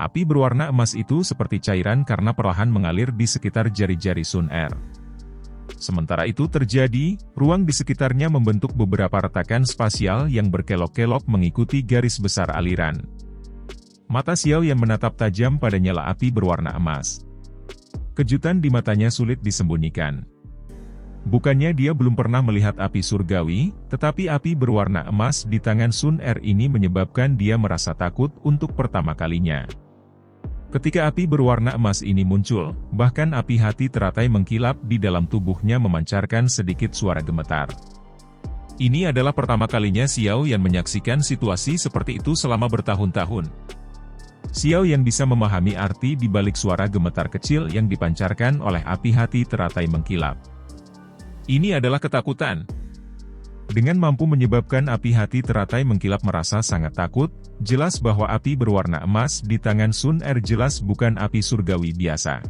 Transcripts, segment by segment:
Api berwarna emas itu seperti cairan karena perlahan mengalir di sekitar jari-jari Sun Er. Sementara itu terjadi, ruang di sekitarnya membentuk beberapa retakan spasial yang berkelok-kelok mengikuti garis besar aliran. Mata Xiao Yan menatap tajam pada nyala api berwarna emas. Kejutan di matanya sulit disembunyikan. Bukannya dia belum pernah melihat api surgawi, tetapi api berwarna emas di tangan Sun Er ini menyebabkan dia merasa takut untuk pertama kalinya. Ketika api berwarna emas ini muncul, bahkan api hati teratai mengkilap di dalam tubuhnya memancarkan sedikit suara gemetar. Ini adalah pertama kalinya Xiao Yan menyaksikan situasi seperti itu selama bertahun-tahun. Xiao Yan bisa memahami arti di balik suara gemetar kecil yang dipancarkan oleh api hati teratai mengkilap. Ini adalah ketakutan. Dengan mampu menyebabkan api hati teratai mengkilap merasa sangat takut, jelas bahwa api berwarna emas di tangan Sun Er jelas bukan api surgawi biasa.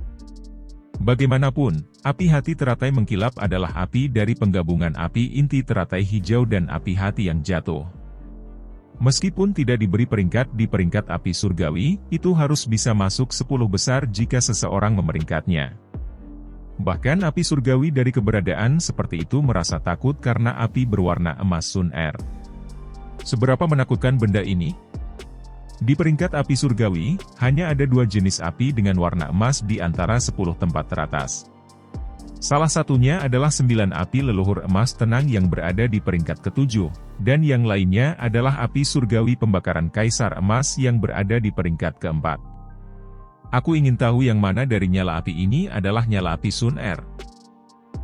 Bagaimanapun, api hati teratai mengkilap adalah api dari penggabungan api inti teratai hijau dan api hati yang jatuh. Meskipun tidak diberi peringkat di peringkat api surgawi, itu harus bisa masuk 10 besar jika seseorang memeringkatnya. Bahkan api surgawi dari keberadaan seperti itu merasa takut karena api berwarna emas Sun Er. Seberapa menakutkan benda ini? Di peringkat api surgawi, hanya ada 2 jenis api dengan warna emas di antara 10 tempat teratas. Salah satunya adalah 9 api leluhur emas tenang yang berada di peringkat ke-7, dan yang lainnya adalah api surgawi pembakaran kaisar emas yang berada di peringkat ke-4. Aku ingin tahu yang mana dari nyala api ini adalah nyala api Sun Er.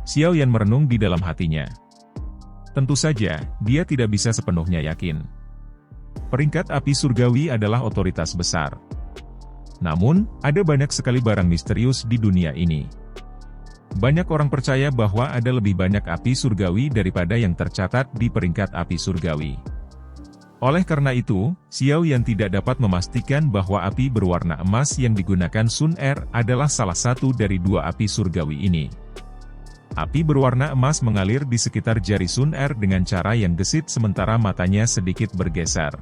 Xiao Yan merenung di dalam hatinya. Tentu saja, dia tidak bisa sepenuhnya yakin. Peringkat api surgawi adalah otoritas besar. Namun, ada banyak sekali barang misterius di dunia ini. Banyak orang percaya bahwa ada lebih banyak api surgawi daripada yang tercatat di peringkat api surgawi. Oleh karena itu, Xiao Yan tidak dapat memastikan bahwa api berwarna emas yang digunakan Sun Er adalah salah satu dari 2 api surgawi ini. Api berwarna emas mengalir di sekitar jari Sun Er dengan cara yang gesit sementara matanya sedikit bergeser.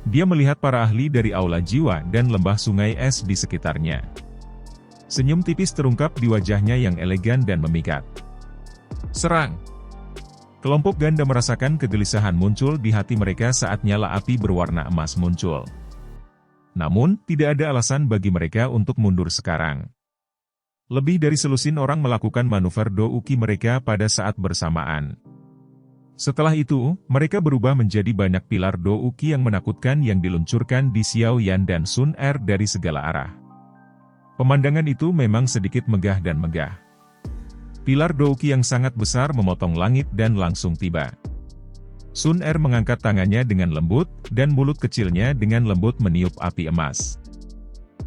Dia melihat para ahli dari aula jiwa dan lembah sungai es di sekitarnya. Senyum tipis terungkap di wajahnya yang elegan dan memikat. Serang! Kelompok ganda merasakan kegelisahan muncul di hati mereka saat nyala api berwarna emas muncul. Namun, tidak ada alasan bagi mereka untuk mundur sekarang. Lebih dari selusin orang melakukan manuver Do-Uki mereka pada saat bersamaan. Setelah itu, mereka berubah menjadi banyak pilar Do-Uki yang menakutkan yang diluncurkan di Xiao Yan dan Sun Er dari segala arah. Pemandangan itu memang sedikit megah dan megah. Pilar Do-Uki yang sangat besar memotong langit dan langsung tiba. Sun Er mengangkat tangannya dengan lembut, dan mulut kecilnya dengan lembut meniup api emas.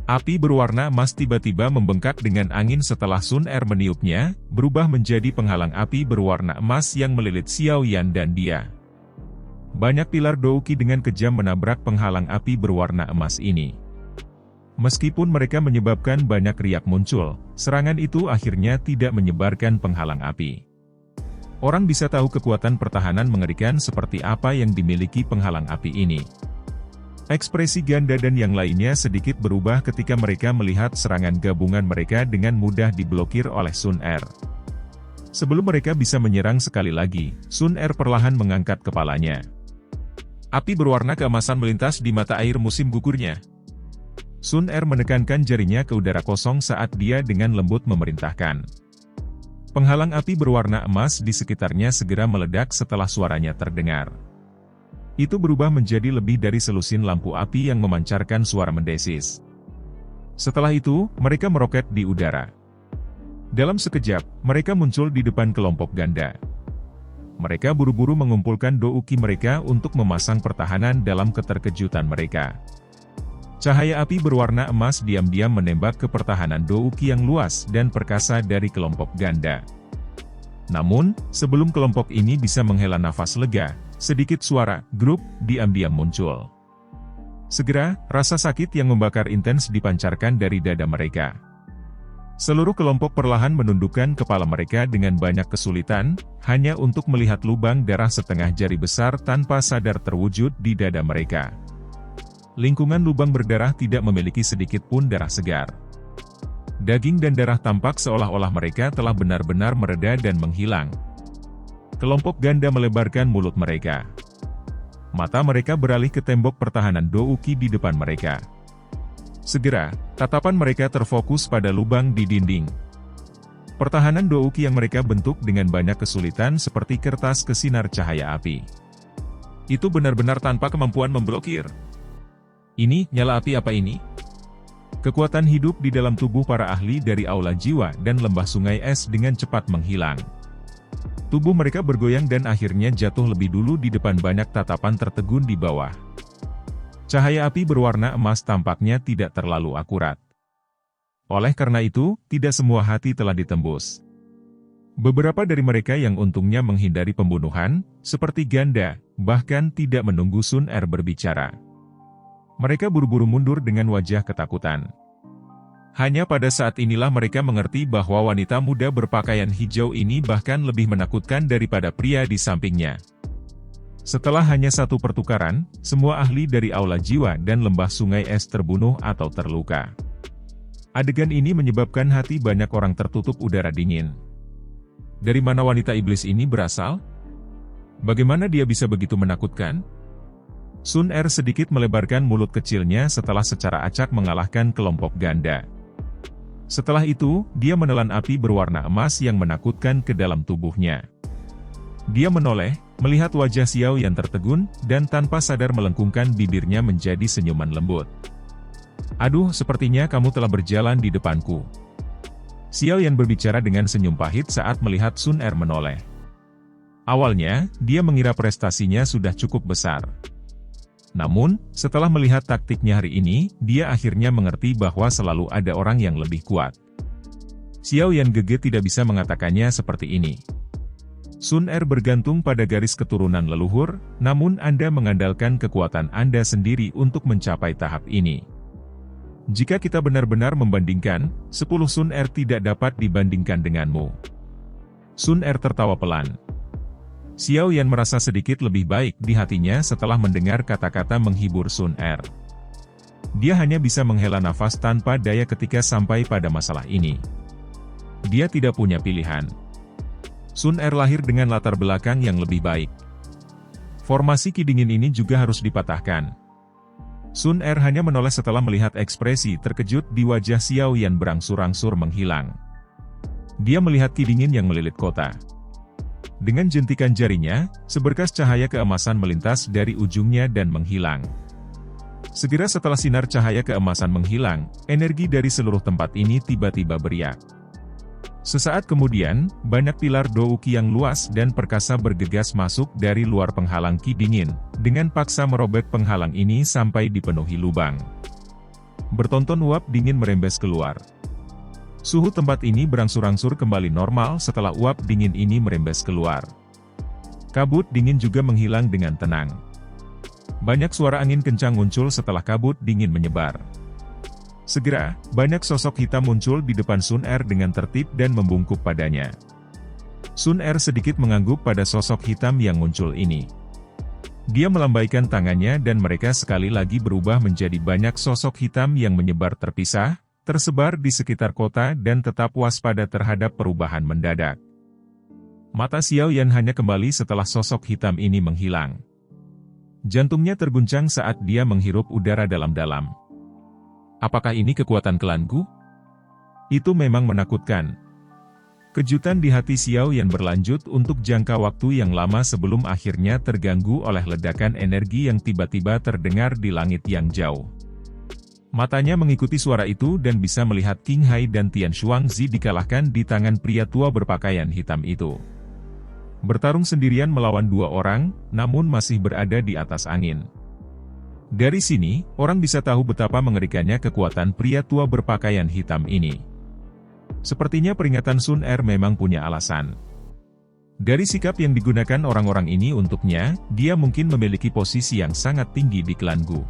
Api berwarna emas tiba-tiba membengkak dengan angin setelah Sun Er meniupnya, berubah menjadi penghalang api berwarna emas yang melilit Xiao Yan dan dia. Banyak pilar Do-Uki dengan kejam menabrak penghalang api berwarna emas ini. Meskipun mereka menyebabkan banyak riak muncul, serangan itu akhirnya tidak menyebarkan penghalang api. Orang bisa tahu kekuatan pertahanan mengerikan seperti apa yang dimiliki penghalang api ini. Ekspresi ganda dan yang lainnya sedikit berubah ketika mereka melihat serangan gabungan mereka dengan mudah diblokir oleh Sun Er. Sebelum mereka bisa menyerang sekali lagi, Sun Er perlahan mengangkat kepalanya. Api berwarna keemasan melintas di mata air musim gugurnya. Sun Er menekankan jarinya ke udara kosong saat dia dengan lembut memerintahkan. Penghalang api berwarna emas di sekitarnya segera meledak setelah suaranya terdengar. Itu berubah menjadi lebih dari selusin lampu api yang memancarkan suara mendesis. Setelah itu, mereka meroket di udara. Dalam sekejap, mereka muncul di depan kelompok ganda. Mereka buru-buru mengumpulkan Do-Uki mereka untuk memasang pertahanan dalam keterkejutan mereka. Cahaya api berwarna emas diam-diam menembak ke pertahanan Do-Uki yang luas dan perkasa dari kelompok ganda. Namun, sebelum kelompok ini bisa menghela nafas lega, sedikit suara grup diam-diam muncul. Segera, rasa sakit yang membakar intens dipancarkan dari dada mereka. Seluruh kelompok perlahan menundukkan kepala mereka dengan banyak kesulitan, hanya untuk melihat lubang darah setengah jari besar tanpa sadar terwujud di dada mereka. Lingkungan lubang berdarah tidak memiliki sedikit pun darah segar. Daging dan darah tampak seolah-olah mereka telah benar-benar mereda dan menghilang. Kelompok ganda melebarkan mulut mereka. Mata mereka beralih ke tembok pertahanan Douki di depan mereka. Segera, tatapan mereka terfokus pada lubang di dinding. Pertahanan Douki yang mereka bentuk dengan banyak kesulitan seperti kertas kesinar cahaya api. Itu benar-benar tanpa kemampuan memblokir. Ini, nyala api apa ini? Kekuatan hidup di dalam tubuh para ahli dari Aula Jiwa dan Lembah Sungai Es dengan cepat menghilang. Tubuh mereka bergoyang dan akhirnya jatuh lebih dulu di depan banyak tatapan tertegun di bawah. Cahaya api berwarna emas tampaknya tidak terlalu akurat. Oleh karena itu, tidak semua hati telah ditembus. Beberapa dari mereka yang untungnya menghindari pembunuhan, seperti ganda, bahkan tidak menunggu Sun Er berbicara. Mereka buru-buru mundur dengan wajah ketakutan. Hanya pada saat inilah mereka mengerti bahwa wanita muda berpakaian hijau ini bahkan lebih menakutkan daripada pria di sampingnya. Setelah hanya satu pertukaran, semua ahli dari Aula Jiwa dan Lembah Sungai Es terbunuh atau terluka. Adegan ini menyebabkan hati banyak orang tertutup udara dingin. Dari mana wanita iblis ini berasal? Bagaimana dia bisa begitu menakutkan? Sun Er sedikit melebarkan mulut kecilnya setelah secara acak mengalahkan kelompok ganda. Setelah itu, dia menelan api berwarna emas yang menakutkan ke dalam tubuhnya. Dia menoleh, melihat wajah Xiao Yan tertegun, dan tanpa sadar melengkungkan bibirnya menjadi senyuman lembut. Aduh, sepertinya kamu telah berjalan di depanku. Xiao Yan berbicara dengan senyum pahit saat melihat Sun Er menoleh. Awalnya, dia mengira prestasinya sudah cukup besar. Namun, setelah melihat taktiknya hari ini, dia akhirnya mengerti bahwa selalu ada orang yang lebih kuat. Xiao Yan Gege tidak bisa mengatakannya seperti ini. Sun Er bergantung pada garis keturunan leluhur, namun Anda mengandalkan kekuatan Anda sendiri untuk mencapai tahap ini. Jika kita benar-benar membandingkan, 10 Sun Er tidak dapat dibandingkan denganmu. Sun Er tertawa pelan. Xiao Yan merasa sedikit lebih baik di hatinya setelah mendengar kata-kata menghibur Sun Er. Dia hanya bisa menghela nafas tanpa daya ketika sampai pada masalah ini. Dia tidak punya pilihan. Sun Er lahir dengan latar belakang yang lebih baik. Formasi ki dingin ini juga harus dipatahkan. Sun Er hanya menoleh setelah melihat ekspresi terkejut di wajah Xiao Yan berangsur-angsur menghilang. Dia melihat ki dingin yang melilit kota. Dengan jentikan jarinya, seberkas cahaya keemasan melintas dari ujungnya dan menghilang. Segera setelah sinar cahaya keemasan menghilang, energi dari seluruh tempat ini tiba-tiba beriak. Sesaat kemudian, banyak pilar Douki yang luas dan perkasa bergegas masuk dari luar penghalang ki dingin, dengan paksa merobek penghalang ini sampai dipenuhi lubang. Bertonton uap dingin merembes keluar. Suhu tempat ini berangsur-angsur kembali normal setelah uap dingin ini merembes keluar. Kabut dingin juga menghilang dengan tenang. Banyak suara angin kencang muncul setelah kabut dingin menyebar. Segera, banyak sosok hitam muncul di depan Sun Er dengan tertib dan membungkuk padanya. Sun Er sedikit mengangguk pada sosok hitam yang muncul ini. Dia melambaikan tangannya dan mereka sekali lagi berubah menjadi banyak sosok hitam yang menyebar terpisah, tersebar di sekitar kota dan tetap waspada terhadap perubahan mendadak. Mata Xiao Yan hanya kembali setelah sosok hitam ini menghilang. Jantungnya terguncang saat dia menghirup udara dalam-dalam. Apakah ini kekuatan klanku? Itu memang menakutkan. Kejutan di hati Xiao Yan berlanjut untuk jangka waktu yang lama sebelum akhirnya terganggu oleh ledakan energi yang tiba-tiba terdengar di langit yang jauh. Matanya mengikuti suara itu dan bisa melihat Qing Hai dan Tian Shuangzi dikalahkan di tangan pria tua berpakaian hitam itu. Bertarung sendirian melawan dua orang, namun masih berada di atas angin. Dari sini, orang bisa tahu betapa mengerikannya kekuatan pria tua berpakaian hitam ini. Sepertinya peringatan Sun Er memang punya alasan. Dari sikap yang digunakan orang-orang ini untuknya, dia mungkin memiliki posisi yang sangat tinggi di klan Gu.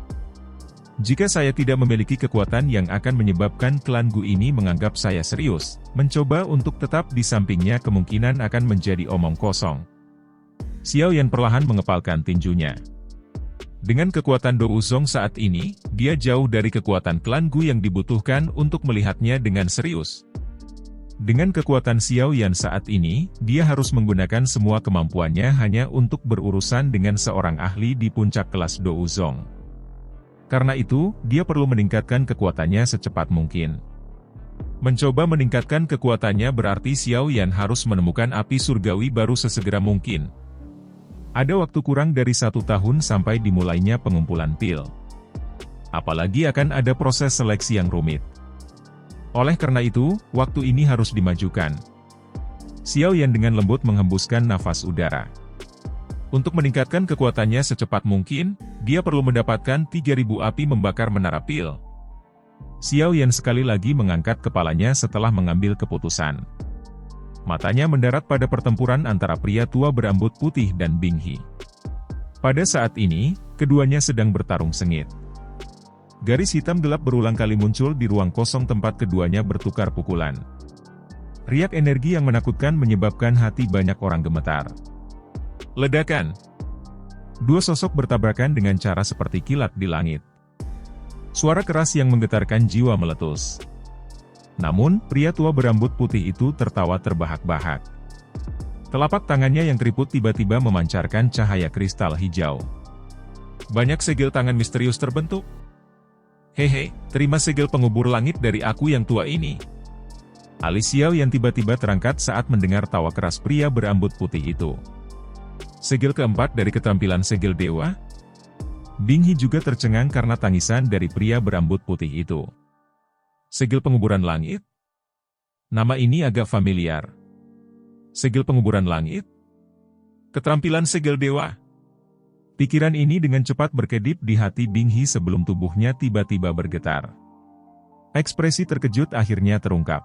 Jika saya tidak memiliki kekuatan yang akan menyebabkan klan Gu ini menganggap saya serius, mencoba untuk tetap di sampingnya kemungkinan akan menjadi omong kosong. Xiao Yan perlahan mengepalkan tinjunya. Dengan kekuatan Do Uzong saat ini, dia jauh dari kekuatan klan Gu yang dibutuhkan untuk melihatnya dengan serius. Dengan kekuatan Xiao Yan saat ini, dia harus menggunakan semua kemampuannya hanya untuk berurusan dengan seorang ahli di puncak kelas Do Uzong. Karena itu, dia perlu meningkatkan kekuatannya secepat mungkin. Mencoba meningkatkan kekuatannya berarti Xiao Yan harus menemukan api surgawi baru sesegera mungkin. Ada waktu kurang dari 1 tahun sampai dimulainya pengumpulan pil. Apalagi akan ada proses seleksi yang rumit. Oleh karena itu, waktu ini harus dimajukan. Xiao Yan dengan lembut menghembuskan nafas udara. Untuk meningkatkan kekuatannya secepat mungkin, dia perlu mendapatkan 3.000 api membakar menara pil. Xiao Yan sekali lagi mengangkat kepalanya setelah mengambil keputusan. Matanya mendarat pada pertempuran antara pria tua berambut putih dan Bing He. Pada saat ini, keduanya sedang bertarung sengit. Garis hitam gelap berulang kali muncul di ruang kosong tempat keduanya bertukar pukulan. Riak energi yang menakutkan menyebabkan hati banyak orang gemetar. Ledakan. Dua sosok bertabrakan dengan cara seperti kilat di langit. Suara keras yang menggetarkan jiwa meletus. Namun, pria tua berambut putih itu tertawa terbahak-bahak. Telapak tangannya yang keriput tiba-tiba memancarkan cahaya kristal hijau. Banyak segel tangan misterius terbentuk. Hehe, terima segel pengubur langit dari aku yang tua ini. Alis Xiao yang tiba-tiba terangkat saat mendengar tawa keras pria berambut putih itu. Segel keempat dari keterampilan segel dewa? Bing He juga tercengang karena tangisan dari pria berambut putih itu. Segel penguburan langit? Nama ini agak familiar. Segel penguburan langit? Keterampilan segel dewa? Pikiran ini dengan cepat berkedip di hati Bing He sebelum tubuhnya tiba-tiba bergetar. Ekspresi terkejut akhirnya terungkap.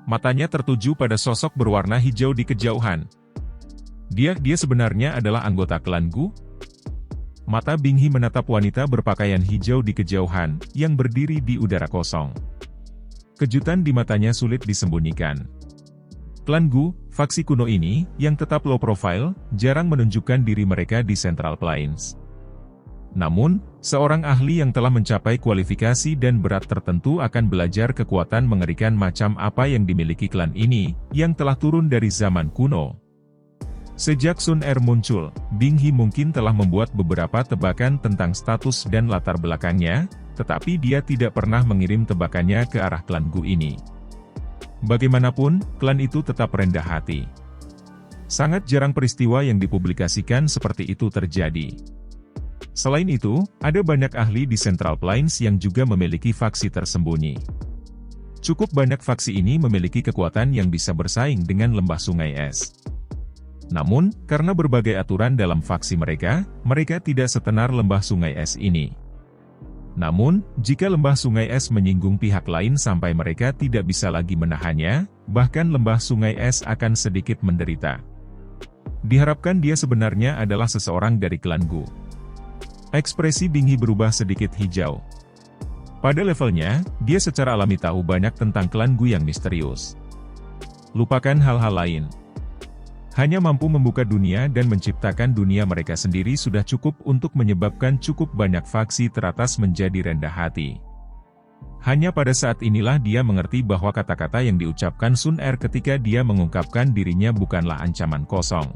Matanya tertuju pada sosok berwarna hijau di kejauhan. Dia sebenarnya adalah anggota klan Gu? Mata Bing He menatap wanita berpakaian hijau di kejauhan, yang berdiri di udara kosong. Kejutan di matanya sulit disembunyikan. Klan Gu, faksi kuno ini, yang tetap low profile, jarang menunjukkan diri mereka di Central Plains. Namun, seorang ahli yang telah mencapai kualifikasi dan berat tertentu akan belajar kekuatan mengerikan macam apa yang dimiliki klan ini, yang telah turun dari zaman kuno. Sejak Sun Er muncul, Bing He mungkin telah membuat beberapa tebakan tentang status dan latar belakangnya, tetapi dia tidak pernah mengirim tebakannya ke arah klan Gu ini. Bagaimanapun, klan itu tetap rendah hati. Sangat jarang peristiwa yang dipublikasikan seperti itu terjadi. Selain itu, ada banyak ahli di Central Plains yang juga memiliki faksi tersembunyi. Cukup banyak faksi ini memiliki kekuatan yang bisa bersaing dengan lembah sungai es. Namun, karena berbagai aturan dalam faksi mereka tidak setenar lembah sungai es ini. Namun, jika lembah sungai es menyinggung pihak lain sampai mereka tidak bisa lagi menahannya, bahkan lembah sungai es akan sedikit menderita. Diharapkan dia sebenarnya adalah seseorang dari klan Gu. Ekspresi Bing He berubah sedikit hijau. Pada levelnya, dia secara alami tahu banyak tentang klan Gu yang misterius. Lupakan hal-hal lain. Hanya mampu membuka dunia dan menciptakan dunia mereka sendiri sudah cukup untuk menyebabkan cukup banyak faksi teratas menjadi rendah hati. Hanya pada saat inilah dia mengerti bahwa kata-kata yang diucapkan Sun Er ketika dia mengungkapkan dirinya bukanlah ancaman kosong.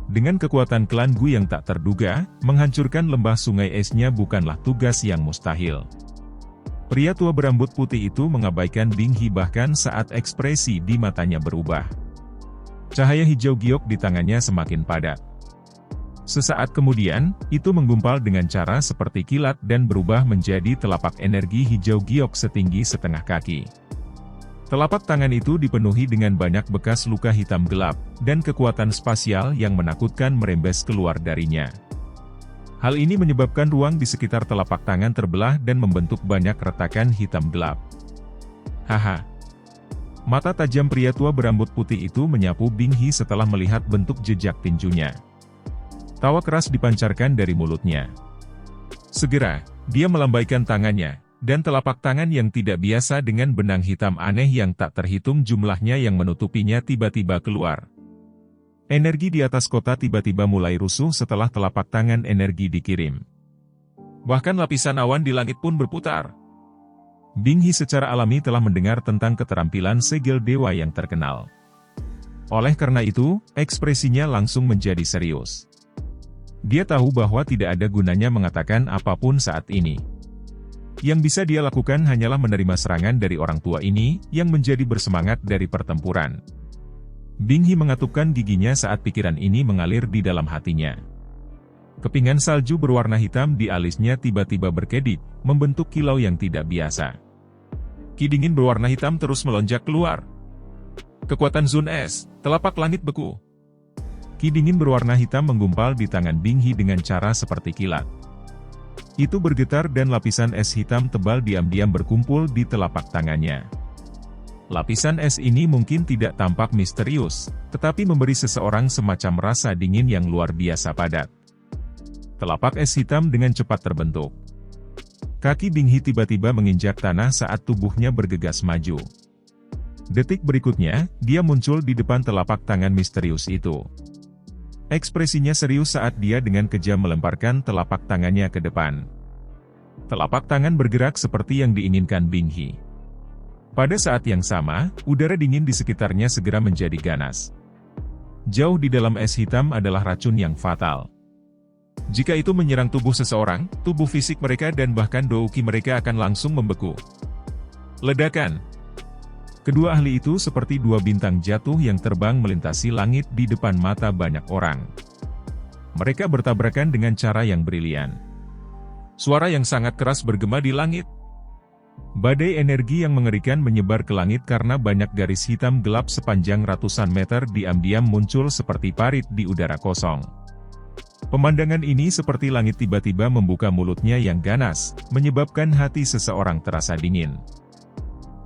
Dengan kekuatan klan Gu yang tak terduga, menghancurkan lembah sungai esnya bukanlah tugas yang mustahil. Pria tua berambut putih itu mengabaikan Bing He bahkan saat ekspresi di matanya berubah. Cahaya hijau giok di tangannya semakin padat. Sesaat kemudian, itu menggumpal dengan cara seperti kilat dan berubah menjadi telapak energi hijau giok setinggi setengah kaki. Telapak tangan itu dipenuhi dengan banyak bekas luka hitam gelap, dan kekuatan spasial yang menakutkan merembes keluar darinya. Hal ini menyebabkan ruang di sekitar telapak tangan terbelah dan membentuk banyak retakan hitam gelap. Haha. Mata tajam pria tua berambut putih itu menyapu Bing He setelah melihat bentuk jejak tinjunya. Tawa keras dipancarkan dari mulutnya. Segera, dia melambaikan tangannya, dan telapak tangan yang tidak biasa dengan benang hitam aneh yang tak terhitung jumlahnya yang menutupinya tiba-tiba keluar. Energi di atas kota tiba-tiba mulai rusuh setelah telapak tangan energi dikirim. Bahkan lapisan awan di langit pun berputar. Bing He secara alami telah mendengar tentang keterampilan segel dewa yang terkenal. Oleh karena itu, ekspresinya langsung menjadi serius. Dia tahu bahwa tidak ada gunanya mengatakan apapun saat ini. Yang bisa dia lakukan hanyalah menerima serangan dari orang tua ini, yang menjadi bersemangat dari pertempuran. Bing He mengatupkan giginya saat pikiran ini mengalir di dalam hatinya. Kepingan salju berwarna hitam di alisnya tiba-tiba berkedip, membentuk kilau yang tidak biasa. Ki dingin berwarna hitam terus melonjak keluar. Kekuatan Zun Es, telapak langit beku. Ki dingin berwarna hitam menggumpal di tangan Bing He dengan cara seperti kilat. Itu bergetar dan lapisan es hitam tebal diam-diam berkumpul di telapak tangannya. Lapisan es ini mungkin tidak tampak misterius, tetapi memberi seseorang semacam rasa dingin yang luar biasa padat. Telapak es hitam dengan cepat terbentuk. Kaki Bing He tiba-tiba menginjak tanah saat tubuhnya bergegas maju. Detik berikutnya, dia muncul di depan telapak tangan misterius itu. Ekspresinya serius saat dia dengan kejam melemparkan telapak tangannya ke depan. Telapak tangan bergerak seperti yang diinginkan Bing He. Pada saat yang sama, udara dingin di sekitarnya segera menjadi ganas. Jauh di dalam es hitam adalah racun yang fatal. Jika itu menyerang tubuh seseorang, tubuh fisik mereka dan bahkan douki mereka akan langsung membeku. Ledakan. Kedua ahli itu seperti dua bintang jatuh yang terbang melintasi langit di depan mata banyak orang. Mereka bertabrakan dengan cara yang brilian. Suara yang sangat keras bergema di langit. Badai energi yang mengerikan menyebar ke langit karena banyak garis hitam gelap sepanjang ratusan meter diam-diam muncul seperti parit di udara kosong. Pemandangan ini seperti langit tiba-tiba membuka mulutnya yang ganas, menyebabkan hati seseorang terasa dingin.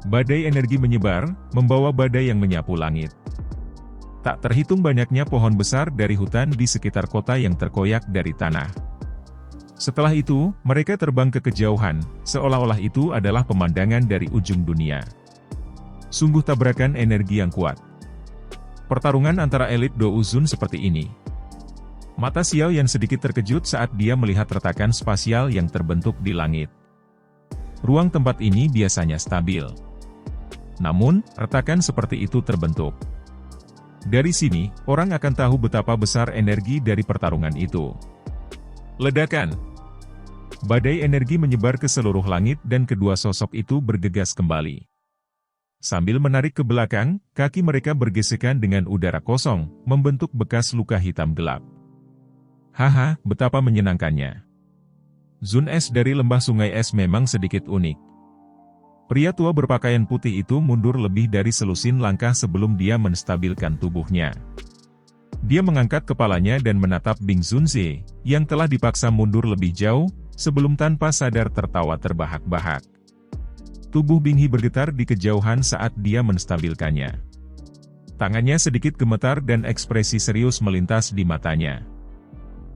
Badai energi menyebar, membawa badai yang menyapu langit. Tak terhitung banyaknya pohon besar dari hutan di sekitar kota yang terkoyak dari tanah. Setelah itu, mereka terbang ke kejauhan, seolah-olah itu adalah pemandangan dari ujung dunia. Sungguh tabrakan energi yang kuat. Pertarungan antara elit Douzun seperti ini. Mata Xiao Yan sedikit terkejut saat dia melihat retakan spasial yang terbentuk di langit. Ruang tempat ini biasanya stabil. Namun, retakan seperti itu terbentuk. Dari sini, orang akan tahu betapa besar energi dari pertarungan itu. Ledakan. Badai energi menyebar ke seluruh langit dan kedua sosok itu bergegas kembali. Sambil menarik ke belakang, kaki mereka bergesekan dengan udara kosong, membentuk bekas luka hitam gelap. Haha, betapa menyenangkannya. Zun Es dari lembah sungai es memang sedikit unik. Pria tua berpakaian putih itu mundur lebih dari selusin langkah sebelum dia menstabilkan tubuhnya. Dia mengangkat kepalanya dan menatap Bing Zunze, yang telah dipaksa mundur lebih jauh, sebelum tanpa sadar tertawa terbahak-bahak. Tubuh Bing He bergetar di kejauhan saat dia menstabilkannya. Tangannya sedikit gemetar dan ekspresi serius melintas di matanya.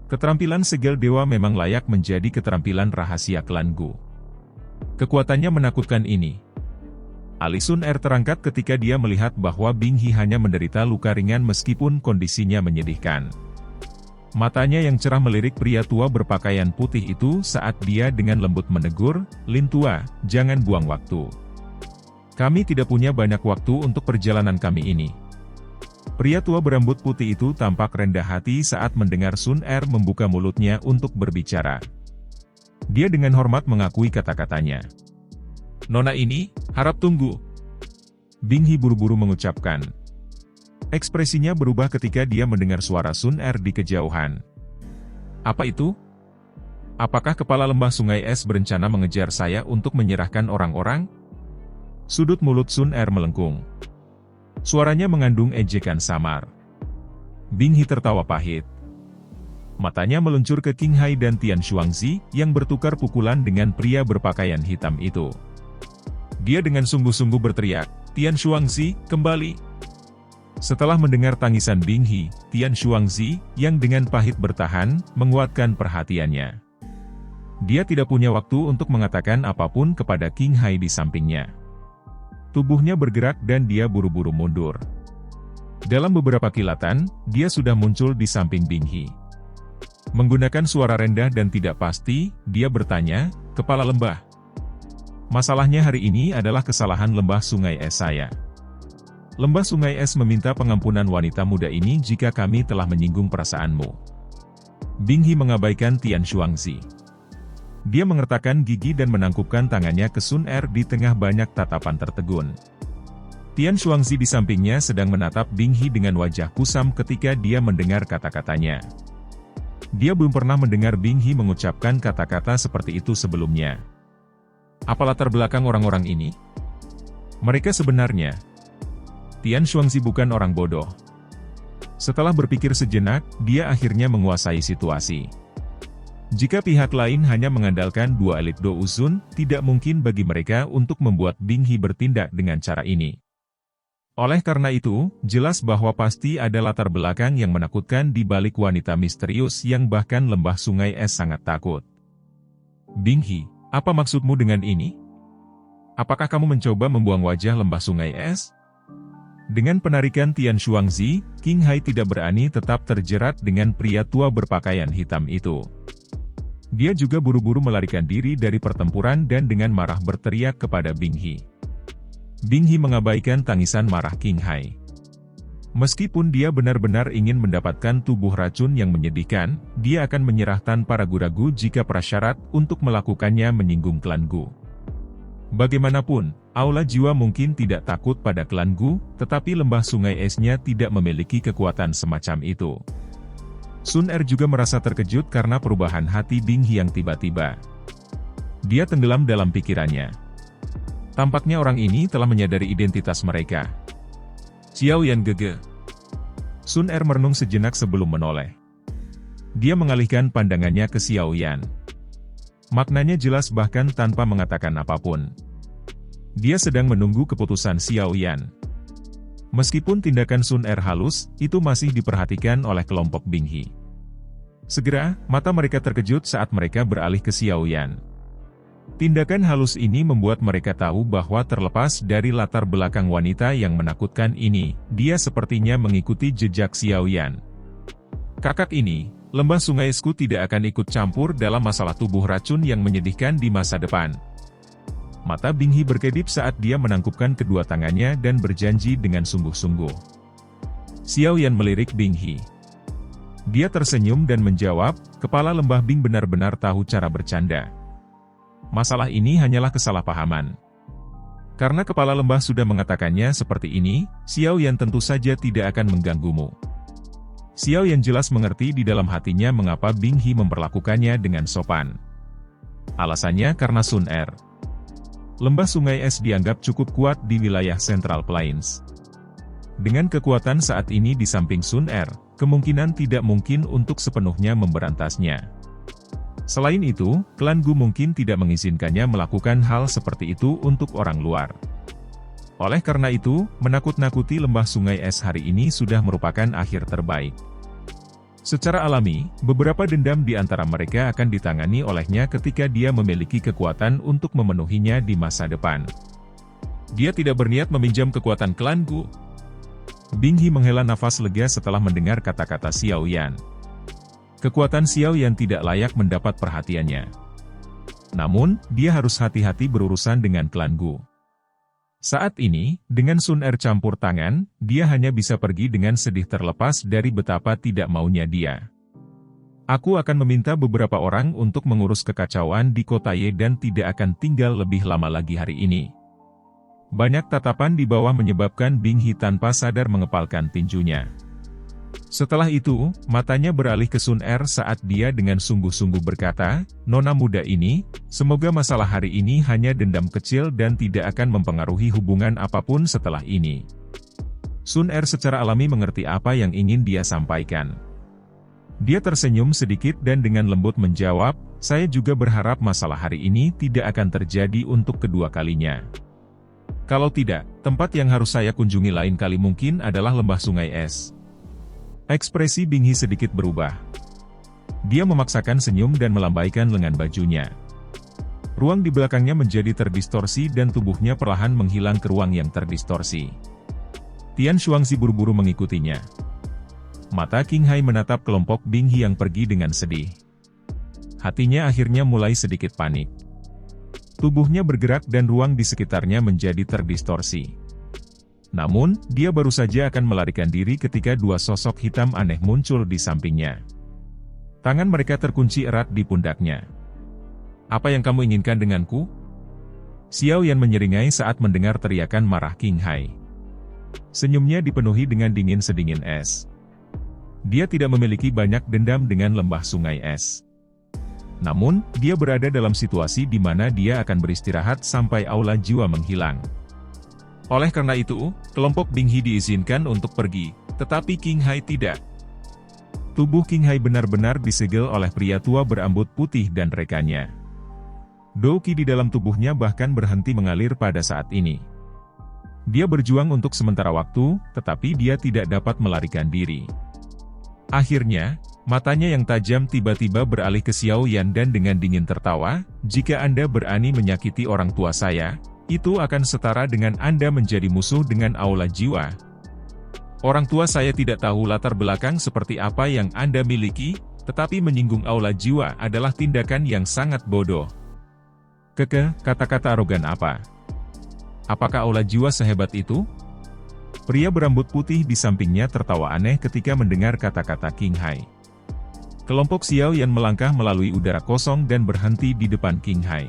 Keterampilan segel dewa memang layak menjadi keterampilan rahasia klan Gu. Kekuatannya menakutkan ini. Alis Sun Er terangkat ketika dia melihat bahwa Bing He hanya menderita luka ringan meskipun kondisinya menyedihkan. Matanya yang cerah melirik pria tua berpakaian putih itu saat dia dengan lembut menegur, "Lin tua, jangan buang waktu. Kami tidak punya banyak waktu untuk perjalanan kami ini." Pria tua berambut putih itu tampak rendah hati saat mendengar Sun Er membuka mulutnya untuk berbicara. Dia dengan hormat mengakui kata-katanya. "Nona ini, harap tunggu." Bing He buru-buru mengucapkan. Ekspresinya berubah ketika dia mendengar suara Sun Er di kejauhan. "Apa itu? Apakah kepala lembah sungai es berencana mengejar saya untuk menyerahkan orang-orang?" Sudut mulut Sun Er melengkung. Suaranya mengandung ejekan samar. Bing He tertawa pahit. Matanya meluncur ke Qing Hai dan Tian Xuangzi, yang bertukar pukulan dengan pria berpakaian hitam itu. Dia dengan sungguh-sungguh berteriak, "Tian Xuangzi, kembali!" Setelah mendengar tangisan Bing He, Tian Xuangzi, yang dengan pahit bertahan, menguatkan perhatiannya. Dia tidak punya waktu untuk mengatakan apapun kepada Qing Hai di sampingnya. Tubuhnya bergerak dan dia buru-buru mundur. Dalam beberapa kilatan, dia sudah muncul di samping Bing He. Menggunakan suara rendah dan tidak pasti, dia bertanya, "Kepala lembah. Masalahnya hari ini adalah kesalahan lembah sungai es saya. Lembah sungai es meminta pengampunan wanita muda ini jika kami telah menyinggung perasaanmu." Bing He mengabaikan Tian Xuangzi. Dia mengertakkan gigi dan menangkupkan tangannya ke Sun Er di tengah banyak tatapan tertegun. Tian Xuangzi di sampingnya sedang menatap Bing He dengan wajah kusam ketika dia mendengar kata-katanya. Dia belum pernah mendengar Bing He mengucapkan kata-kata seperti itu sebelumnya. Apa latar belakang orang-orang ini? Mereka sebenarnya... Tian Xuangzi bukan orang bodoh. Setelah berpikir sejenak, dia akhirnya menguasai situasi. Jika pihak lain hanya mengandalkan dua elit Do Uzun, tidak mungkin bagi mereka untuk membuat Bing He bertindak dengan cara ini. Oleh karena itu, jelas bahwa pasti ada latar belakang yang menakutkan di balik wanita misterius yang bahkan lembah sungai es sangat takut. Bing He, apa maksudmu dengan ini? Apakah kamu mencoba membuang wajah lembah sungai es? Dengan penarikan Tian Xuangzi, King Hai tidak berani tetap terjerat dengan pria tua berpakaian hitam itu. Dia juga buru-buru melarikan diri dari pertempuran dan dengan marah berteriak kepada Bing He. Bing He mengabaikan tangisan marah King Hai. Meskipun dia benar-benar ingin mendapatkan tubuh racun yang menyedihkan, dia akan menyerah tanpa ragu-ragu jika prasyarat untuk melakukannya menyinggung klan Gu. Bagaimanapun, Aula Jiwa mungkin tidak takut pada klan Gu, tetapi lembah sungai esnya tidak memiliki kekuatan semacam itu. Sun Er juga merasa terkejut karena perubahan hati Bing He yang tiba-tiba. Dia tenggelam dalam pikirannya. Tampaknya orang ini telah menyadari identitas mereka. Xiao Yan Gege. Sun Er merenung sejenak sebelum menoleh. Dia mengalihkan pandangannya ke Xiao Yan. Maknanya jelas bahkan tanpa mengatakan apapun. Dia sedang menunggu keputusan Xiao Yan. Meskipun tindakan Sun Er halus, itu masih diperhatikan oleh kelompok Bing He. Segera, mata mereka terkejut saat mereka beralih ke Xiao Yan. Tindakan halus ini membuat mereka tahu bahwa terlepas dari latar belakang wanita yang menakutkan ini, dia sepertinya mengikuti jejak Xiao Yan. Kakak ini, lembah sungai esku tidak akan ikut campur dalam masalah tubuh racun yang menyedihkan di masa depan. Mata Bing He berkedip saat dia menangkupkan kedua tangannya dan berjanji dengan sungguh-sungguh. Xiao Yan melirik Bing He. Dia tersenyum dan menjawab, kepala lembah Bing benar-benar tahu cara bercanda. Masalah ini hanyalah kesalahpahaman. Karena kepala lembah sudah mengatakannya seperti ini, Xiao Yan tentu saja tidak akan mengganggumu. Xiao Yan jelas mengerti di dalam hatinya mengapa Bing He memperlakukannya dengan sopan. Alasannya karena Sun Er. Lembah sungai es dianggap cukup kuat di wilayah Central Plains. Dengan kekuatan saat ini di samping Sun Er, kemungkinan tidak mungkin untuk sepenuhnya memberantasnya. Selain itu, klan Gu mungkin tidak mengizinkannya melakukan hal seperti itu untuk orang luar. Oleh karena itu, menakut-nakuti lembah sungai es hari ini sudah merupakan akhir terbaik. Secara alami, beberapa dendam di antara mereka akan ditangani olehnya ketika dia memiliki kekuatan untuk memenuhinya di masa depan. Dia tidak berniat meminjam kekuatan klan Gu. Bing He menghela nafas lega setelah mendengar kata-kata Xiao Yan. Kekuatan Xiao Yan tidak layak mendapat perhatiannya. Namun, dia harus hati-hati berurusan dengan klan Gu. Saat ini, dengan Sun Er campur tangan, dia hanya bisa pergi dengan sedih terlepas dari betapa tidak maunya dia. Aku akan meminta beberapa orang untuk mengurus kekacauan di kota Ye dan tidak akan tinggal lebih lama lagi hari ini. Banyak tatapan di bawah menyebabkan Bing He tanpa sadar mengepalkan tinjunya. Setelah itu, matanya beralih ke Sun Er saat dia dengan sungguh-sungguh berkata, "Nona muda ini, semoga masalah hari ini hanya dendam kecil dan tidak akan mempengaruhi hubungan apapun setelah ini." Sun Er secara alami mengerti apa yang ingin dia sampaikan. Dia tersenyum sedikit dan dengan lembut menjawab, "Saya juga berharap masalah hari ini tidak akan terjadi untuk kedua kalinya. Kalau tidak, tempat yang harus saya kunjungi lain kali mungkin adalah lembah sungai es." Ekspresi Bing He sedikit berubah. Dia memaksakan senyum dan melambaikan lengan bajunya. Ruang di belakangnya menjadi terdistorsi dan tubuhnya perlahan menghilang ke ruang yang terdistorsi. Tian Xuangzi buru-buru mengikutinya. Mata Qing Hai menatap kelompok Bing He yang pergi dengan sedih. Hatinya akhirnya mulai sedikit panik. Tubuhnya bergerak dan ruang di sekitarnya menjadi terdistorsi. Namun, dia baru saja akan melarikan diri ketika dua sosok hitam aneh muncul di sampingnya. Tangan mereka terkunci erat di pundaknya. "Apa yang kamu inginkan denganku?" Xiao Yan menyeringai saat mendengar teriakan marah Qing Hai. Senyumnya dipenuhi dengan dingin sedingin es. Dia tidak memiliki banyak dendam dengan lembah sungai es. Namun, dia berada dalam situasi di mana dia akan beristirahat sampai aula jiwa menghilang. Oleh karena itu, kelompok Bing He diizinkan untuk pergi, tetapi Qing Hai tidak. Tubuh Qing Hai benar-benar disegel oleh pria tua berambut putih dan rekannya. Dou Qi di dalam tubuhnya bahkan berhenti mengalir pada saat ini. Dia berjuang untuk sementara waktu, tetapi dia tidak dapat melarikan diri. Akhirnya, matanya yang tajam tiba-tiba beralih ke Xiao Yan dan dengan dingin tertawa, "Jika Anda berani menyakiti orang tua saya, itu akan setara dengan Anda menjadi musuh dengan aula jiwa. Orang tua saya tidak tahu latar belakang seperti apa yang Anda miliki, tetapi menyinggung aula jiwa adalah tindakan yang sangat bodoh." Kata-kata arogan apa? Apakah aula jiwa sehebat itu? Pria berambut putih di sampingnya tertawa aneh ketika mendengar kata-kata Qing Hai. Kelompok Xiao Yan melangkah melalui udara kosong dan berhenti di depan Qing Hai.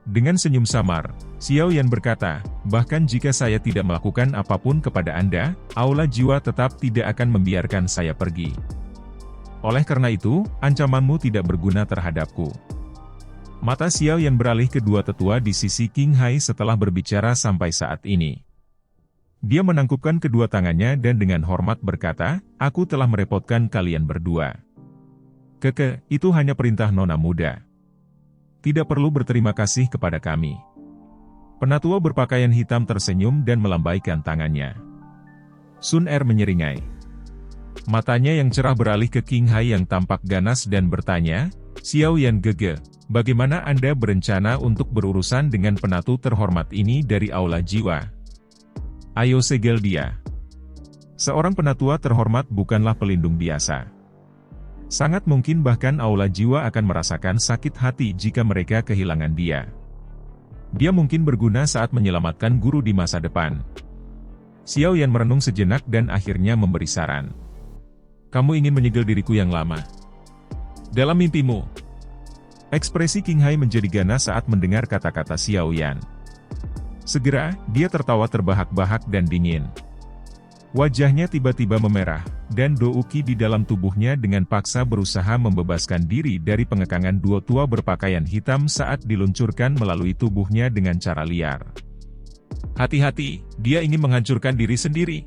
Dengan senyum samar, Xiao Yan berkata, "Bahkan jika saya tidak melakukan apapun kepada Anda, aula jiwa tetap tidak akan membiarkan saya pergi. Oleh karena itu, ancamanmu tidak berguna terhadapku." Mata Xiao Yan beralih ke dua tetua di sisi Qing Hai setelah berbicara sampai saat ini. Dia menangkupkan kedua tangannya dan dengan hormat berkata, "Aku telah merepotkan kalian berdua. Itu hanya perintah nona muda. Tidak perlu berterima kasih kepada kami." Penatua berpakaian hitam tersenyum dan melambaikan tangannya. Sun Er menyeringai. Matanya yang cerah beralih ke Qing Hai yang tampak ganas dan bertanya, "Xiao Yan Gege, bagaimana Anda berencana untuk berurusan dengan penatu terhormat ini dari aula jiwa? Ayo segel dia." Seorang penatua terhormat bukanlah pelindung biasa. Sangat mungkin bahkan aula jiwa akan merasakan sakit hati jika mereka kehilangan dia. Dia mungkin berguna saat menyelamatkan guru di masa depan. Xiao Yan merenung sejenak dan akhirnya memberi saran. "Kamu ingin menyegel diriku yang lama? Dalam mimpimu." Ekspresi Qing Hai menjadi ganas saat mendengar kata-kata Xiao Yan. Segera, dia tertawa terbahak-bahak dan dingin. Wajahnya tiba-tiba memerah, dan Dou Qi di dalam tubuhnya dengan paksa berusaha membebaskan diri dari pengekangan dua tua berpakaian hitam saat diluncurkan melalui tubuhnya dengan cara liar. "Hati-hati, dia ingin menghancurkan diri sendiri."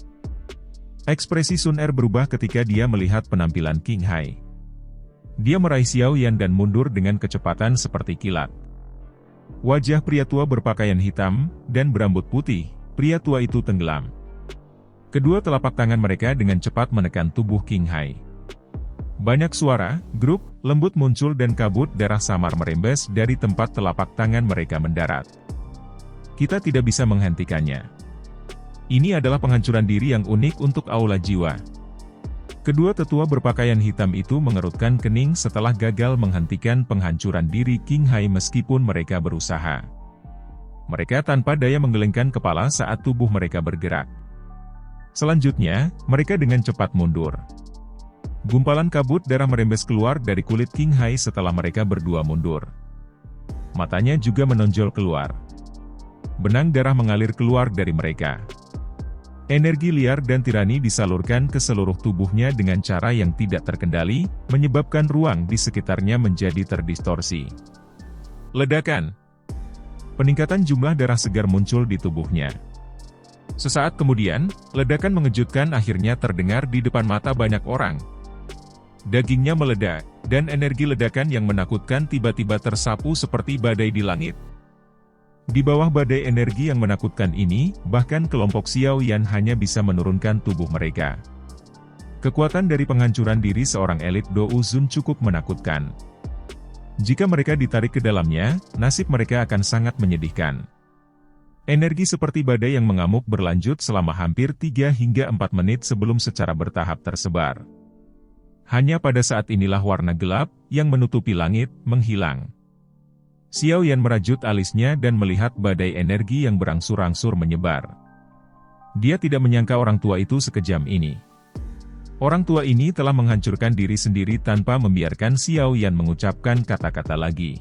Ekspresi Sun Er berubah ketika dia melihat penampilan Qing Hai. Dia meraih Xiao Yan dan mundur dengan kecepatan seperti kilat. Wajah pria tua berpakaian hitam dan berambut putih, pria tua itu tenggelam. Kedua telapak tangan mereka dengan cepat menekan tubuh Qing Hai. Banyak suara, grup, lembut muncul dan kabut darah samar merembes dari tempat telapak tangan mereka mendarat. "Kita tidak bisa menghentikannya. Ini adalah penghancuran diri yang unik untuk aula jiwa." Kedua tetua berpakaian hitam itu mengerutkan kening setelah gagal menghentikan penghancuran diri Qing Hai meskipun mereka berusaha. Mereka tanpa daya menggelengkan kepala saat tubuh mereka bergerak. Selanjutnya, mereka dengan cepat mundur. Gumpalan kabut darah merembes keluar dari kulit Qing Hai setelah mereka berdua mundur. Matanya juga menonjol keluar. Benang darah mengalir keluar dari mereka. Energi liar dan tirani disalurkan ke seluruh tubuhnya dengan cara yang tidak terkendali, menyebabkan ruang di sekitarnya menjadi terdistorsi. Ledakan. Peningkatan jumlah darah segar muncul di tubuhnya. Sesaat kemudian, ledakan mengejutkan akhirnya terdengar di depan mata banyak orang. Dagingnya meledak, dan energi ledakan yang menakutkan tiba-tiba tersapu seperti badai di langit. Di bawah badai energi yang menakutkan ini, bahkan kelompok Xiao Yan hanya bisa menurunkan tubuh mereka. Kekuatan dari penghancuran diri seorang elit Dou Zun cukup menakutkan. Jika mereka ditarik ke dalamnya, nasib mereka akan sangat menyedihkan. Energi seperti badai yang mengamuk berlanjut selama hampir 3 hingga 4 menit sebelum secara bertahap tersebar. Hanya pada saat inilah warna gelap yang menutupi langit menghilang. Xiao Yan merajut alisnya dan melihat badai energi yang berangsur-angsur menyebar. Dia tidak menyangka orang tua itu sekejam ini. Orang tua ini telah menghancurkan diri sendiri tanpa membiarkan Xiao Yan mengucapkan kata-kata lagi.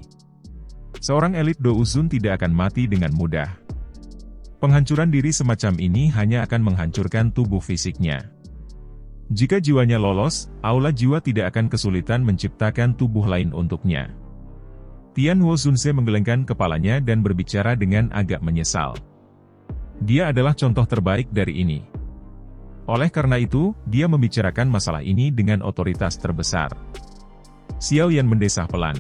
Seorang elit Douzun tidak akan mati dengan mudah. Penghancuran diri semacam ini hanya akan menghancurkan tubuh fisiknya. Jika jiwanya lolos, aula jiwa tidak akan kesulitan menciptakan tubuh lain untuknya. Tian Huo Zunze menggelengkan kepalanya dan berbicara dengan agak menyesal. Dia adalah contoh terbaik dari ini. Oleh karena itu, dia membicarakan masalah ini dengan otoritas terbesar. Xiao Yan mendesah pelan.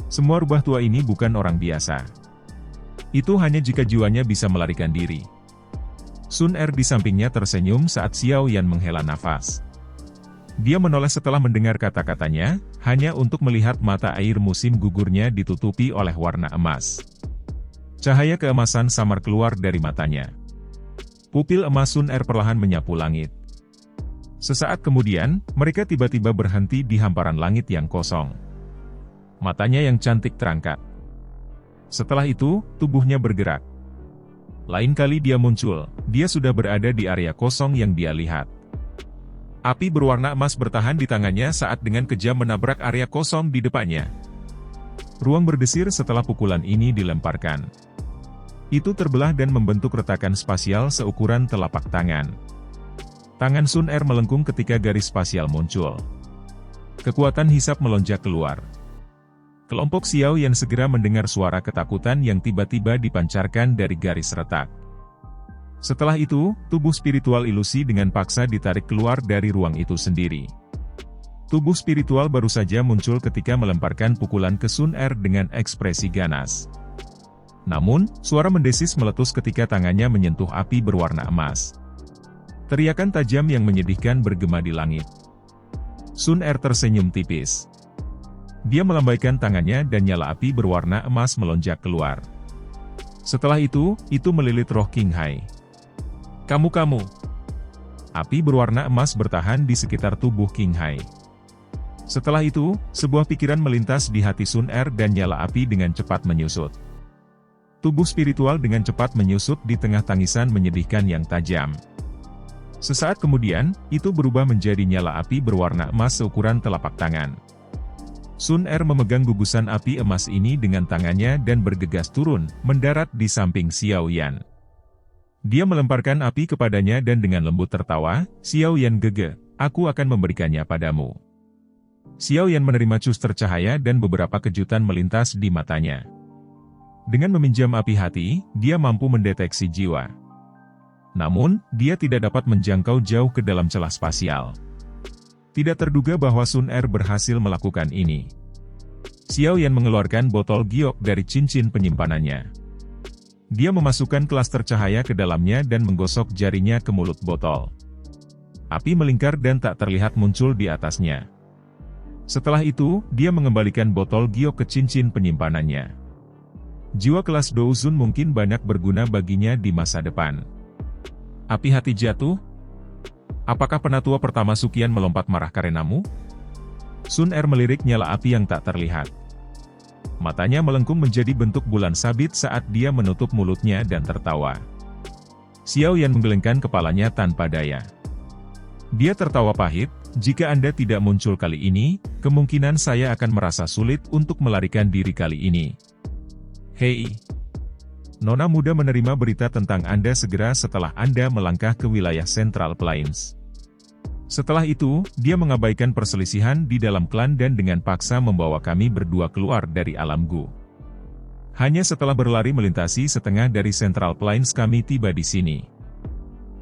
Semua rubah tua ini bukan orang biasa. Itu hanya jika jiwanya bisa melarikan diri. Sun Er di sampingnya tersenyum saat Xiao Yan menghela nafas. Dia menoleh setelah mendengar kata-katanya, hanya untuk melihat mata air musim gugurnya ditutupi oleh warna emas. Cahaya keemasan samar keluar dari matanya. Pupil emas Sun Er perlahan menyapu langit. Sesaat kemudian, mereka tiba-tiba berhenti di hamparan langit yang kosong. Matanya yang cantik terangkat. Setelah itu, tubuhnya bergerak. Lain kali dia muncul, dia sudah berada di area kosong yang dia lihat. Api berwarna emas bertahan di tangannya saat dengan kejam menabrak area kosong di depannya. Ruang berdesir setelah pukulan ini dilemparkan. Itu terbelah dan membentuk retakan spasial seukuran telapak tangan. Tangan Sun Er melengkung ketika garis spasial muncul. Kekuatan hisap melonjak keluar. Kelompok Xiao Yan segera mendengar suara ketakutan yang tiba-tiba dipancarkan dari garis retak. Setelah itu, tubuh spiritual ilusi dengan paksa ditarik keluar dari ruang itu sendiri. Tubuh spiritual baru saja muncul ketika melemparkan pukulan ke Sun Er dengan ekspresi ganas. Namun, suara mendesis meletus ketika tangannya menyentuh api berwarna emas. Teriakan tajam yang menyedihkan bergema di langit. Sun Er tersenyum tipis. Dia melambaikan tangannya dan nyala api berwarna emas melonjak keluar. Setelah itu melilit roh King Hai. Kamu. Api berwarna emas bertahan di sekitar tubuh King Hai. Setelah itu, sebuah pikiran melintas di hati Sun Er dan nyala api dengan cepat menyusut. Tubuh spiritual dengan cepat menyusut di tengah tangisan menyedihkan yang tajam. Sesaat kemudian, itu berubah menjadi nyala api berwarna emas seukuran telapak tangan. Sun Er memegang gugusan api emas ini dengan tangannya dan bergegas turun, mendarat di samping Xiao Yan. Dia melemparkan api kepadanya dan dengan lembut tertawa, Xiao Yan gege, aku akan memberikannya padamu. Xiao Yan menerima custer cahaya dan beberapa kejutan melintas di matanya. Dengan meminjam api hati, dia mampu mendeteksi jiwa. Namun, dia tidak dapat menjangkau jauh ke dalam celah spasial. Tidak terduga bahwa Sun Er berhasil melakukan ini. Xiao Yan mengeluarkan botol giok dari cincin penyimpanannya. Dia memasukkan klaster cahaya ke dalamnya dan menggosok jarinya ke mulut botol. Api melingkar dan tak terlihat muncul di atasnya. Setelah itu, dia mengembalikan botol giok ke cincin penyimpanannya. Jiwa kelas Douzun mungkin banyak berguna baginya di masa depan. Api hati jatuh? Apakah penatua pertama Sukian melompat marah karenamu? Sun Er melirik nyala api yang tak terlihat. Matanya melengkung menjadi bentuk bulan sabit saat dia menutup mulutnya dan tertawa. Xiao Yan menggelengkan kepalanya tanpa daya. Dia tertawa pahit, jika Anda tidak muncul kali ini, kemungkinan saya akan merasa sulit untuk melarikan diri kali ini. Hei! Nona muda menerima berita tentang Anda segera setelah Anda melangkah ke wilayah Central Plains. Setelah itu, dia mengabaikan perselisihan di dalam klan dan dengan paksa membawa kami berdua keluar dari alam Gu. Hanya setelah berlari melintasi setengah dari Central Plains kami tiba di sini.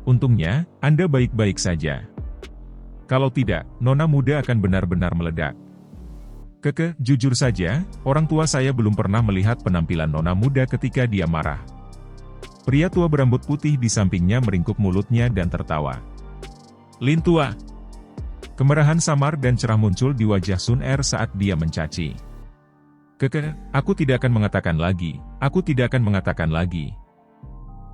Untungnya, Anda baik-baik saja. Kalau tidak, Nona muda akan benar-benar meledak. Jujur saja, orang tua saya belum pernah melihat penampilan Nona muda ketika dia marah. Pria tua berambut putih di sampingnya meringkuk mulutnya dan tertawa. Lin tua. Kemerahan samar dan cerah muncul di wajah Sun Er saat dia mencaci. Aku tidak akan mengatakan lagi, aku tidak akan mengatakan lagi.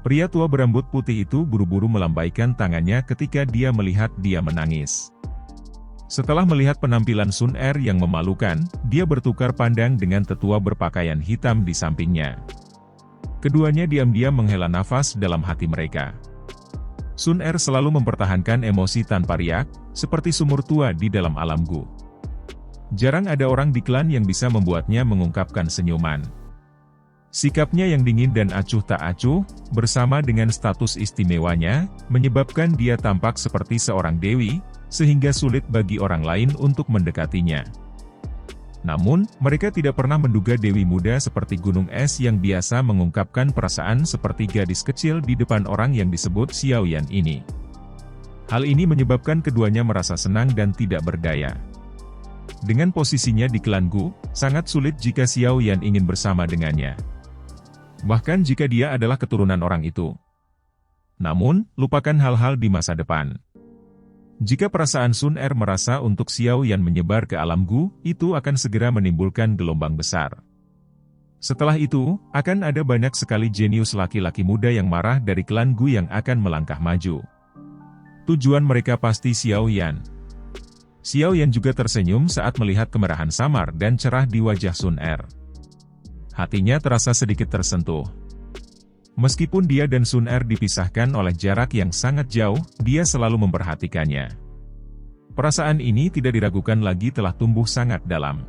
Pria tua berambut putih itu buru-buru melambaikan tangannya ketika dia melihat dia menangis. Setelah melihat penampilan Sun Er yang memalukan, dia bertukar pandang dengan tetua berpakaian hitam di sampingnya. Keduanya diam-diam menghela nafas dalam hati mereka. Sun Er selalu mempertahankan emosi tanpa riak, seperti sumur tua di dalam alam Gu. Jarang ada orang di klan yang bisa membuatnya mengungkapkan senyuman. Sikapnya yang dingin dan acuh tak acuh, bersama dengan status istimewanya, menyebabkan dia tampak seperti seorang dewi, sehingga sulit bagi orang lain untuk mendekatinya. Namun, mereka tidak pernah menduga dewi muda seperti gunung es yang biasa mengungkapkan perasaan seperti gadis kecil di depan orang yang disebut Xiao Yan ini. Hal ini menyebabkan keduanya merasa senang dan tidak berdaya. Dengan posisinya di klan Gu, sangat sulit jika Xiao Yan ingin bersama dengannya. Bahkan jika dia adalah keturunan orang itu. Namun, lupakan hal-hal di masa depan. Jika perasaan Sun Er merasa untuk Xiao Yan menyebar ke alam Gu, itu akan segera menimbulkan gelombang besar. Setelah itu, akan ada banyak sekali jenius laki-laki muda yang marah dari klan Gu yang akan melangkah maju. Tujuan mereka pasti Xiao Yan. Xiao Yan juga tersenyum saat melihat kemerahan samar dan cerah di wajah Sun Er. Hatinya terasa sedikit tersentuh. Meskipun dia dan Sun Er dipisahkan oleh jarak yang sangat jauh, dia selalu memperhatikannya. Perasaan ini tidak diragukan lagi telah tumbuh sangat dalam.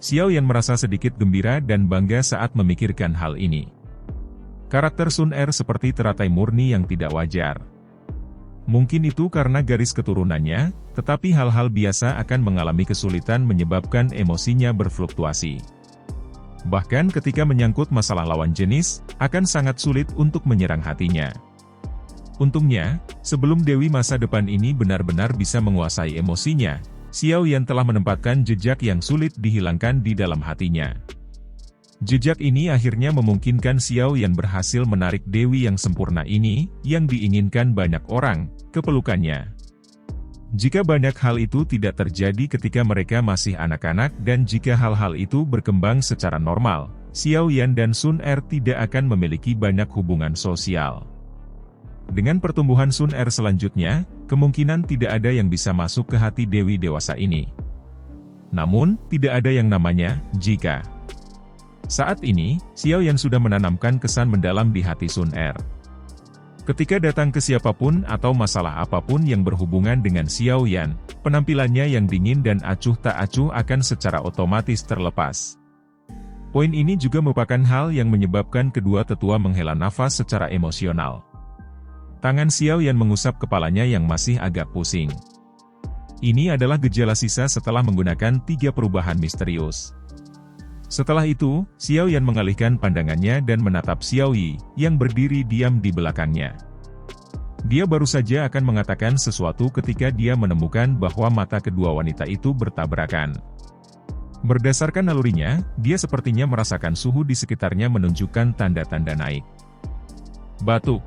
Xiao Yan merasa sedikit gembira dan bangga saat memikirkan hal ini. Karakter Sun Er seperti teratai murni yang tidak wajar. Mungkin itu karena garis keturunannya, tetapi hal-hal biasa akan mengalami kesulitan menyebabkan emosinya berfluktuasi. Bahkan ketika menyangkut masalah lawan jenis, akan sangat sulit untuk menyerang hatinya. Untungnya, sebelum Dewi masa depan ini benar-benar bisa menguasai emosinya, Xiao Yan telah menempatkan jejak yang sulit dihilangkan di dalam hatinya. Jejak ini akhirnya memungkinkan Xiao Yan berhasil menarik Dewi yang sempurna ini, yang diinginkan banyak orang, ke pelukannya. Jika banyak hal itu tidak terjadi ketika mereka masih anak-anak dan jika hal-hal itu berkembang secara normal, Xiao Yan dan Sun Er tidak akan memiliki banyak hubungan sosial. Dengan pertumbuhan Sun Er selanjutnya, kemungkinan tidak ada yang bisa masuk ke hati Dewi dewasa ini. Namun, tidak ada yang namanya jika. Saat ini, Xiao Yan sudah menanamkan kesan mendalam di hati Sun Er. Ketika datang ke siapapun atau masalah apapun yang berhubungan dengan Xiao Yan, penampilannya yang dingin dan acuh tak acuh akan secara otomatis terlepas. Poin ini juga merupakan hal yang menyebabkan kedua tetua menghela nafas secara emosional. Tangan Xiao Yan mengusap kepalanya yang masih agak pusing. Ini adalah gejala sisa setelah menggunakan 3 perubahan misterius. Setelah itu, Xiao Yan mengalihkan pandangannya dan menatap Xiao Yi, yang berdiri diam di belakangnya. Dia baru saja akan mengatakan sesuatu ketika dia menemukan bahwa mata kedua wanita itu bertabrakan. Berdasarkan nalurinya, dia sepertinya merasakan suhu di sekitarnya menunjukkan tanda-tanda naik. Batuk.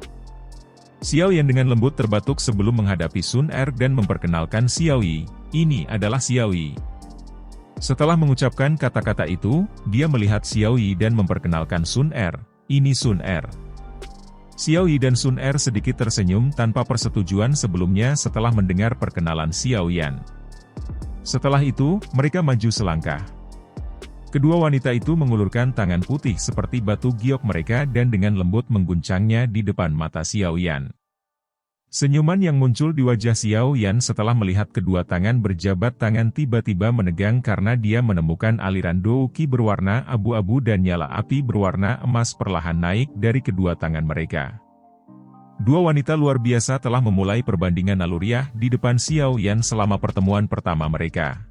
Xiao Yan dengan lembut terbatuk sebelum menghadapi Sun Er dan memperkenalkan Xiao Yi, ini adalah Xiao Yi. Setelah mengucapkan kata-kata itu, dia melihat Xiao Yi dan memperkenalkan Sun Er, ini Sun Er. Xiao Yi dan Sun Er sedikit tersenyum tanpa persetujuan sebelumnya setelah mendengar perkenalan Xiao Yan. Setelah itu, mereka maju selangkah. Kedua wanita itu mengulurkan tangan putih seperti batu giok mereka dan dengan lembut mengguncangnya di depan mata Xiao Yan. Senyuman yang muncul di wajah Xiao Yan setelah melihat kedua tangan berjabat tangan tiba-tiba menegang karena dia menemukan aliran dou qi berwarna abu-abu dan nyala api berwarna emas perlahan naik dari kedua tangan mereka. Dua wanita luar biasa telah memulai perbandingan naluriah di depan Xiao Yan selama pertemuan pertama mereka.